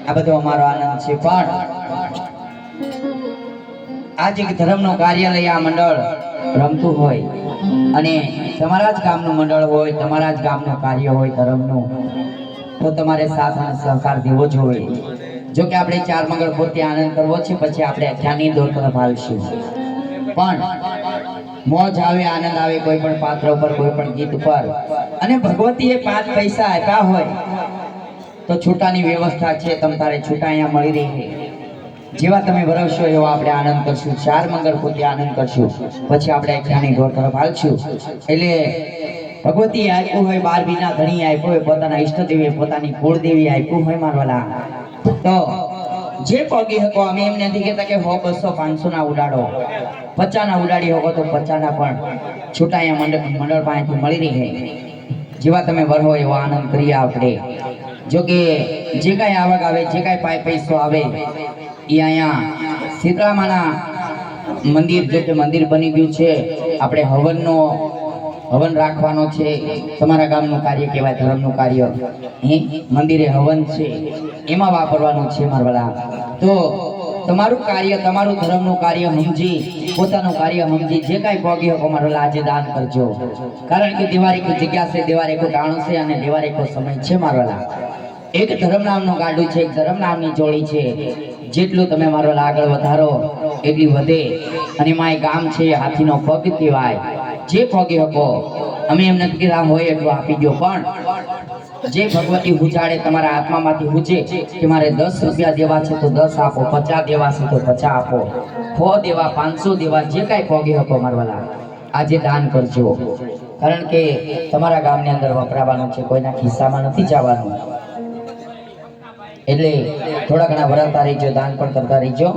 આ બધો અમારો આનંદ છે, પણ આજે ધર્મનું કાર્યાલય આ મંડળ રમતું હોય અને તમારા જ ગામનું મંડળ હોય, તમારા જ ગામનું કાર્ય હોય ધર્મનું, તો તમારે સાથ અને સહકાર દેવો જોઈએ. જો કે આપણે ચાર મંગળ પોતે આનંદ કરવો છે, પછી આપણે અખ્યાની દોર તરફ આવીશું. પણ મોજ આવે, આનંદ આવે કોઈ પણ પાત્ર ઉપર, કોઈ પણ ગીત પર, અને ભગવતીએ 5 પૈસા આપ્યા હોય તો છૂટાની વ્યવસ્થા છે, તમારે છૂટા અહીંયા મળી રહે. જેવા તમે વરસશો એવો આપણે આનંદ કરશું. ચાર મંગળ પોતે આનંદ કરશું, પછી આપણે અખ્યાની દોર તરફ હાલશું. એટલે ભગવતી આપ્યું હોય, 12 વિના ધણી આપ્યો હોય, પોતાના ઈષ્ટદેવી, પોતાની કુળદેવી આપ્યું હોય મારવાલા, તો જે પગી હકો અમે એમ નથી કહેતા કે 100, 200, 500 ના ઉડાડો, 50 ના ઉડાડી હકો તો 50 ના પણ છૂટા અહીંયા મંડળ પાસેથી મળી રહે. જેવા તમે વરહો એવો આનંદ કરીએ આપણે. જો કે જે કાંઈ આવક આવે, જે કાંઈ પૈસો આવે એ અહીંયા શીતળામાના મંદિર, જો કે મંદિર બની ગયું છે, આપણે હવન રાખવાનો છે. તમારા ગામનું કાર્ય કહેવાય, ધર્મનું કાર્ય, મંદિરે હવન છે, એમાં વાપરવાનું છે મારવાલા. તો તમારું કાર્ય, તમારું ધર્મનું કાર્ય સમજી, પોતાનું કાર્ય સમજી જે કાંઈ પોગી હકો મારવાલા આજે દાન કરજો. કારણ કે દિવાળી કો જગ્યા છે, દિવાળી કો ટાણું છે, અને દિવાળી કો સમય છે મારવાલા. એક ધર્મ નામનું ગાડું છે, એક ધર્મ નામની જોડી છે. જેટલું તમે મારવાલા આગળ વધારો એટલી વધે. અને માય ગામ છે, હાથીનો પગ કહેવાય. જે પગી હકો, અમે એમ નથી કહેતા હોય એટલું આપી દો, પણ જે ભગવતી હુજાડે તમારા આત્મામાંથી હુજે કે મારે 10 રૂપિયા દેવા છે તો 10 આપો, 50 દેવા છે તો 50 આપો, 100 દેવા, 500 દેવા, જે કાંઈ પગી હકો મારવાલા આજે દાન કરજો. કારણ કે તમારા ગામની અંદર વપરાવાનું છે, કોઈના ખિસ્સામાં નથી જવાનું. એટલે થોડા ઘણા વરાતા રહીજો, દાન પણ કરતા રહીજો.